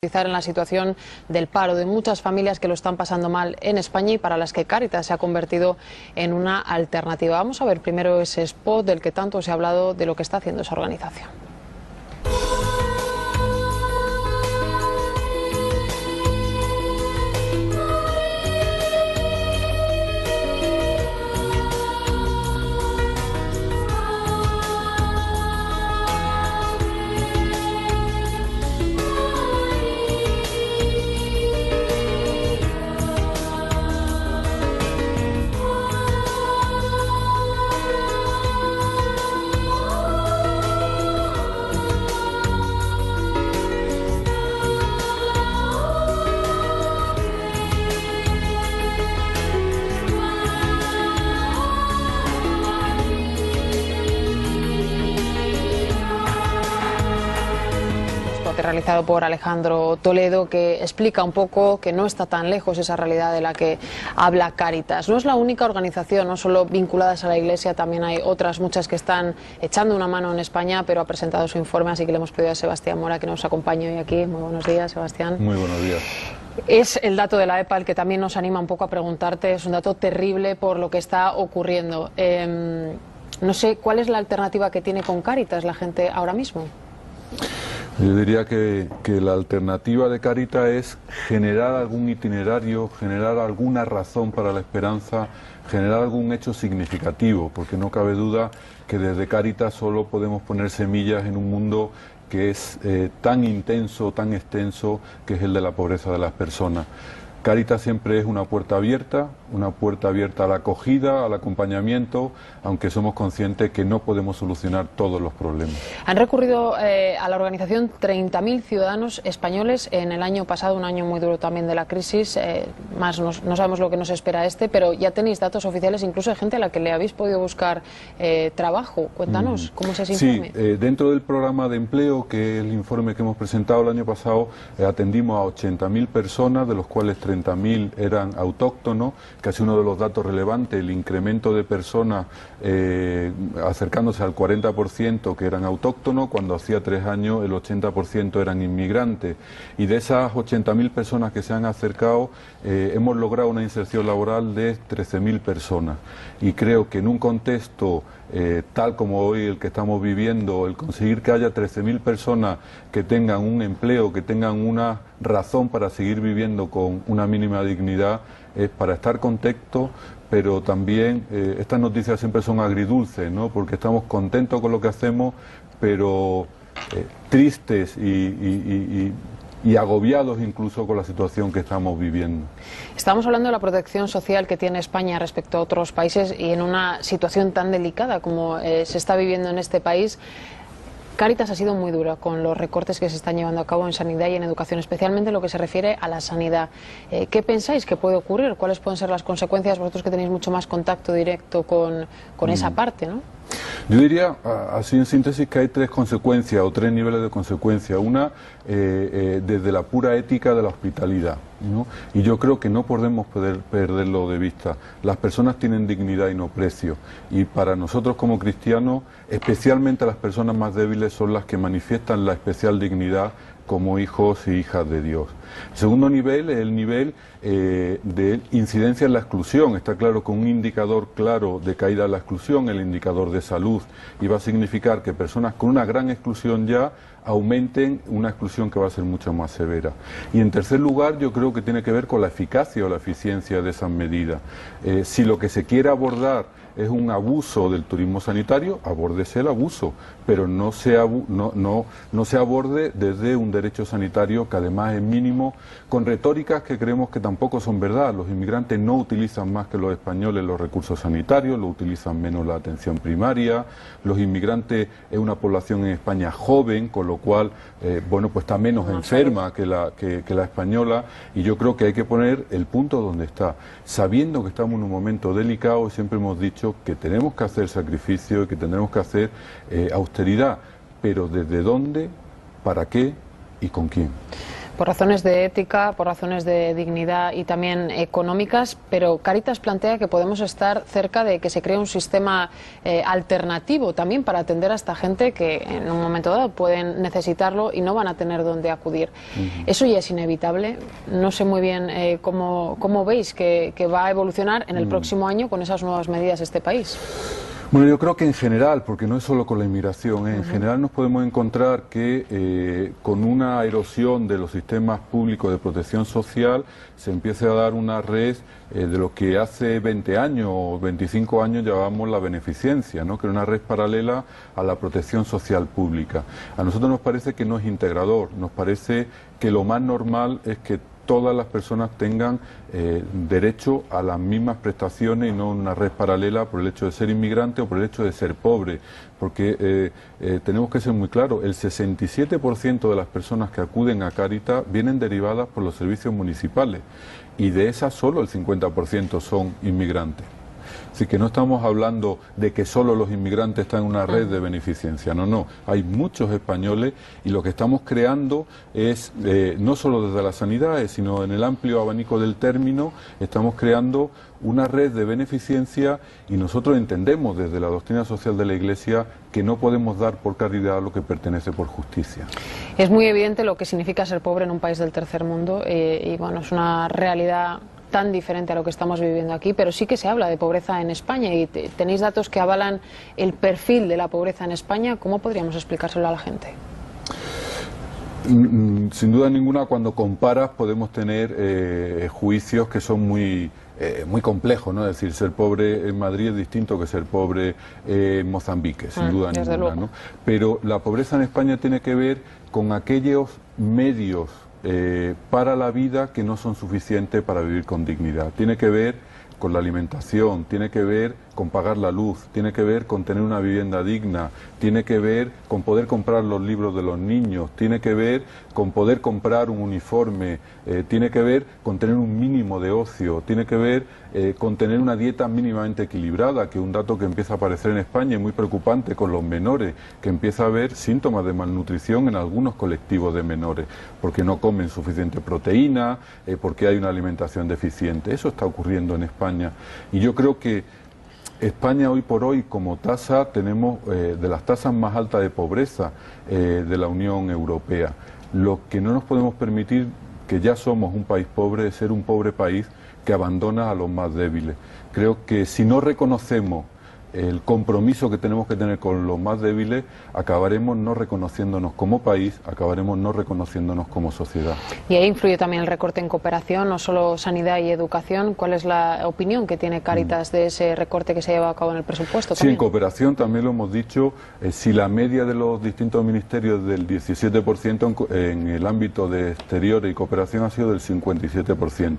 en la situación del paro de muchas familias que lo están pasando mal en España y para las que Cáritas se ha convertido en una alternativa. Vamos a ver primero ese spot del que tanto se ha hablado de lo que está haciendo esa organización. Realizado por Alejandro Toledo, que explica un poco que no está tan lejos esa realidad de la que habla Cáritas. No es la única organización, no solo vinculadas a la Iglesia, también hay otras muchas que están echando una mano en España, pero ha presentado su informe, así que le hemos pedido a Sebastián Mora que nos acompañe hoy aquí. Muy buenos días, Sebastián. Muy buenos días. Es el dato de la EPA el que también nos anima un poco a preguntarte, es un dato terrible por lo que está ocurriendo. No sé, ¿cuál es la alternativa que tiene con Cáritas la gente ahora mismo? Yo diría que la alternativa de Cáritas es generar algún itinerario, generar alguna razón para la esperanza, generar algún hecho significativo, porque no cabe duda que desde Cáritas solo podemos poner semillas en un mundo que es tan intenso, tan extenso, que es el de la pobreza de las personas. Cáritas siempre es una puerta abierta a la acogida, al acompañamiento, aunque somos conscientes que no podemos solucionar todos los problemas. Han recurrido a la organización 30.000 ciudadanos españoles en el año pasado, un año muy duro también de la crisis, no sabemos lo que nos espera pero ya tenéis datos oficiales, incluso de gente a la que le habéis podido buscar trabajo. Cuéntanos, ¿cómo es ese informe? Sí, dentro del programa de empleo, que es el informe que hemos presentado el año pasado, atendimos a 80.000 personas, de los cuales 30.000 eran autóctonos, casi uno de los datos relevantes, el incremento de personas acercándose al 40% que eran autóctonos, cuando hacía 3 años el 80% eran inmigrantes. Y de esas 80.000 personas que se han acercado, hemos logrado una inserción laboral de 13.000 personas. Y creo que en un contexto tal como hoy el que estamos viviendo, el conseguir que haya 13.000 personas que tengan un empleo, que tengan una razón para seguir viviendo con una mínima dignidad, es para estar contentos, pero también estas noticias siempre son agridulces, ¿no? Porque estamos contentos con lo que hacemos, pero tristes y agobiados incluso con la situación que estamos viviendo. Estamos hablando de la protección social que tiene España respecto a otros países y en una situación tan delicada como se está viviendo en este país. Cáritas ha sido muy dura con los recortes que se están llevando a cabo en sanidad y en educación, especialmente en lo que se refiere a la sanidad. ¿Qué pensáis que puede ocurrir? ¿Cuáles pueden ser las consecuencias? Vosotros que tenéis mucho más contacto directo con esa parte, ¿no? Yo diría, así en síntesis, que hay 3 consecuencias o 3 niveles de consecuencia. Una, desde la pura ética de la hospitalidad, ¿no? Y yo creo que no podemos perderlo de vista. Las personas tienen dignidad y no precio. Y para nosotros como cristianos, especialmente las personas más débiles son las que manifiestan la especial dignidad como hijos y hijas de Dios. El segundo nivel es el nivel de incidencia en la exclusión. Está claro que un indicador claro de caída en la exclusión, el indicador de salud, y va a significar que personas con una gran exclusión ya aumenten una exclusión que va a ser mucho más severa. Y en tercer lugar, yo creo que tiene que ver con la eficacia o la eficiencia de esas medidas. Si lo que se quiere abordar es un abuso del turismo sanitario, abórdese el abuso, pero no se aborde desde un derecho sanitario que además es mínimo, con retóricas que creemos que tampoco son verdad. Los inmigrantes no utilizan más que los españoles los recursos sanitarios, lo utilizan menos la atención primaria, los inmigrantes es una población en España joven, con lo cual, bueno, pues está menos enferma que la española, y yo creo que hay que poner el punto donde está, sabiendo que estamos en un momento delicado. Siempre hemos dicho que tenemos que hacer sacrificio y que tendremos que hacer austeridad, pero ¿desde dónde, para qué y con quién? Por razones de ética, por razones de dignidad y también económicas, pero Cáritas plantea que podemos estar cerca de que se cree un sistema alternativo también para atender a esta gente que en un momento dado pueden necesitarlo y no van a tener dónde acudir. Eso ya es inevitable. No sé muy bien cómo veis que va a evolucionar en el próximo año con esas nuevas medidas este país. Bueno, yo creo que en general, porque no es solo con la inmigración, en general nos podemos encontrar que con una erosión de los sistemas públicos de protección social se empiece a dar una red de lo que hace 20 años o 25 años llamábamos la beneficencia, ¿no? Que era una red paralela a la protección social pública. A nosotros nos parece que no es integrador, nos parece que lo más normal es que todas las personas tengan derecho a las mismas prestaciones y no una red paralela por el hecho de ser inmigrante o por el hecho de ser pobre, porque tenemos que ser muy claros, el 67% de las personas que acuden a Cáritas vienen derivadas por los servicios municipales y de esas solo el 50% son inmigrantes. Así que no estamos hablando de que solo los inmigrantes están en una red de beneficencia, no, hay muchos españoles y lo que estamos creando es, no solo desde las sanidades, sino en el amplio abanico del término, estamos creando una red de beneficencia y nosotros entendemos desde la doctrina social de la Iglesia que no podemos dar por caridad lo que pertenece por justicia. Es muy evidente lo que significa ser pobre en un país del tercer mundo y bueno, es una realidad tan diferente a lo que estamos viviendo aquí, pero sí que se habla de pobreza en España y tenéis datos que avalan el perfil de la pobreza en España. ¿Cómo podríamos explicárselo a la gente? Sin duda ninguna, cuando comparas podemos tener juicios que son muy complejos, ¿no? Es decir, ser pobre en Madrid es distinto que ser pobre en Mozambique, sin duda ninguna, ¿no? Pero la pobreza en España tiene que ver con aquellos medios para la vida que no son suficientes para vivir con dignidad. Tiene que ver con la alimentación, tiene que ver con pagar la luz, tiene que ver con tener una vivienda digna, tiene que ver con poder comprar los libros de los niños, tiene que ver con poder comprar un uniforme, tiene que ver con tener un mínimo de ocio, tiene que ver con tener una dieta mínimamente equilibrada, que es un dato que empieza a aparecer en España y muy preocupante con los menores, que empieza a haber síntomas de malnutrición en algunos colectivos de menores, porque no comen suficiente proteína, porque hay una alimentación deficiente. Eso está ocurriendo en España y yo creo que España hoy por hoy como tasa tenemos de las tasas más altas de pobreza de la Unión Europea. Lo que no nos podemos permitir, que ya somos un país pobre, es ser un pobre país que abandona a los más débiles. Creo que si no reconocemos el compromiso que tenemos que tener con los más débiles, acabaremos no reconociéndonos como país, acabaremos no reconociéndonos como sociedad. Y ahí influye también el recorte en cooperación, no solo sanidad y educación. ¿Cuál es la opinión que tiene Cáritas de ese recorte que se lleva a cabo en el presupuesto? Sí, en cooperación también lo hemos dicho, si la media de los distintos ministerios del 17%, en el ámbito de exteriores y cooperación ha sido del 57%,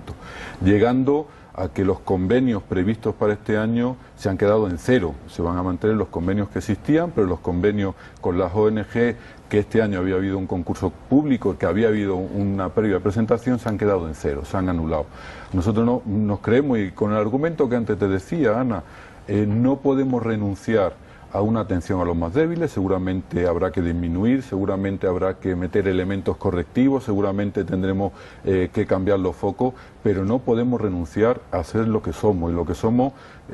llegando a que los convenios previstos para este año se han quedado en cero. Se van a mantener los convenios que existían, pero los convenios con las ONG, que este año había habido un concurso público, que había habido una previa presentación, se han quedado en cero, se han anulado. Nosotros no nos creemos, y con el argumento que antes te decía, Ana, no podemos renunciar a una atención a los más débiles, seguramente habrá que disminuir, seguramente habrá que meter elementos correctivos, seguramente tendremos que cambiar los focos, pero no podemos renunciar a ser lo que somos, y lo que somos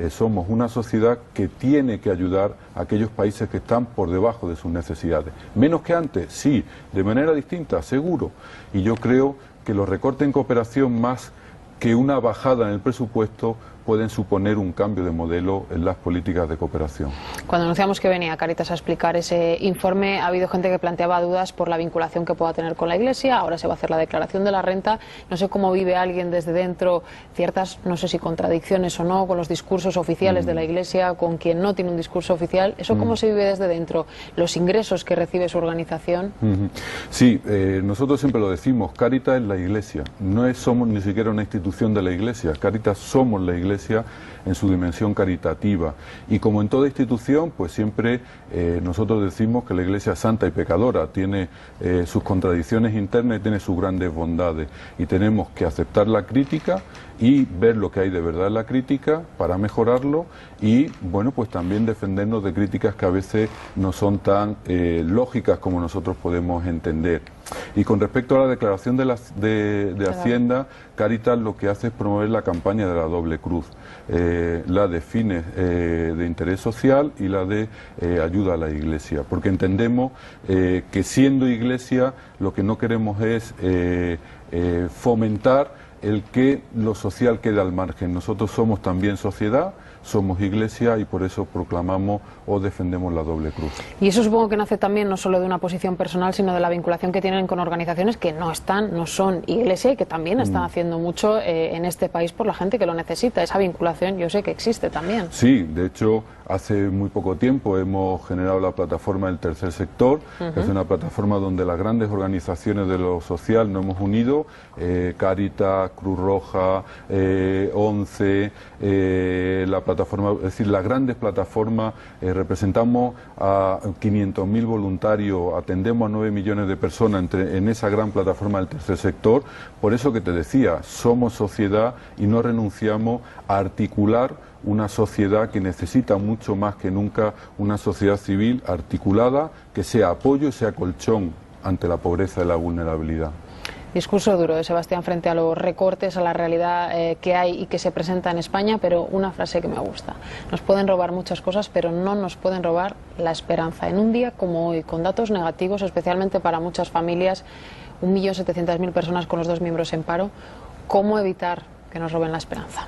somos una sociedad que tiene que ayudar a aquellos países que están por debajo de sus necesidades. Menos que antes, sí, de manera distinta, seguro, y yo creo que los recortes en cooperación más que una bajada en el presupuesto pueden suponer un cambio de modelo en las políticas de cooperación. Cuando anunciamos que venía Cáritas a explicar ese informe, ha habido gente que planteaba dudas por la vinculación que pueda tener con la Iglesia. Ahora se va a hacer la declaración de la renta. No sé cómo vive alguien desde dentro ciertas, no sé si contradicciones o no, con los discursos oficiales de la Iglesia, con quien no tiene un discurso oficial. ¿Eso cómo se vive desde dentro? ¿Los ingresos que recibe su organización? Sí, nosotros siempre lo decimos, Cáritas es la Iglesia. No somos ni siquiera una institución de la Iglesia. Cáritas somos la Iglesia en su dimensión caritativa, y como en toda institución, pues siempre nosotros decimos que la Iglesia es santa y pecadora, tiene sus contradicciones internas y tiene sus grandes bondades, y tenemos que aceptar la crítica y ver lo que hay de verdad en la crítica para mejorarlo y, bueno, pues también defendernos de críticas que a veces no son tan lógicas como nosotros podemos entender. Y con respecto a la declaración de Hacienda, Cáritas lo que hace es promover la campaña de la doble cruz, la de fines de interés social y la de ayuda a la Iglesia, porque entendemos que siendo Iglesia lo que no queremos es fomentar el que lo social quede al margen. Nosotros somos también sociedad, somos Iglesia y por eso proclamamos o defendemos la doble cruz. Y eso supongo que nace también no solo de una posición personal, sino de la vinculación que tienen con organizaciones que no son Iglesia y que también están haciendo mucho en este país por la gente que lo necesita. Esa vinculación yo sé que existe también. Sí, de hecho, hace muy poco tiempo hemos generado la plataforma del tercer sector, que es una plataforma donde las grandes organizaciones de lo social nos hemos unido, Cáritas, Cruz Roja, ONCE, la plataforma, es decir, las grandes plataformas, representamos a 500.000 voluntarios, atendemos a 9 millones de personas en esa gran plataforma del tercer sector. Por eso que te decía, somos sociedad y no renunciamos a articular una sociedad que necesita mucho más que nunca una sociedad civil articulada, que sea apoyo y sea colchón ante la pobreza y la vulnerabilidad. Discurso duro de Sebastián frente a los recortes, a la realidad que hay y que se presenta en España, pero una frase que me gusta. Nos pueden robar muchas cosas, pero no nos pueden robar la esperanza. En un día como hoy, con datos negativos, especialmente para muchas familias, 1.700.000 personas con los 2 miembros en paro, ¿cómo evitar que nos roben la esperanza?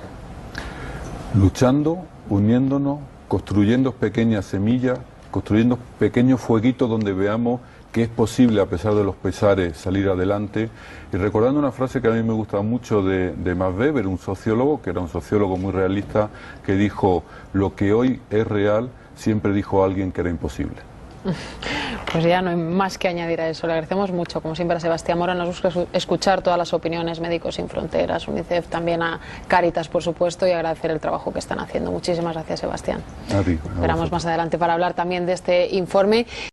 Luchando, uniéndonos, construyendo pequeñas semillas, construyendo pequeños fueguitos donde veamos que es posible, a pesar de los pesares, salir adelante. Y recordando una frase que a mí me gusta mucho de Max Weber, un sociólogo, que era un sociólogo muy realista, que dijo: lo que hoy es real, siempre dijo alguien que era imposible. Pues ya no hay más que añadir a eso. Le agradecemos mucho, como siempre, a Sebastián Mora. Nos gusta escuchar todas las opiniones, Médicos Sin Fronteras, UNICEF, también a Cáritas, por supuesto, y agradecer el trabajo que están haciendo. Muchísimas gracias, Sebastián. A ti. Esperamos más adelante para hablar también de este informe.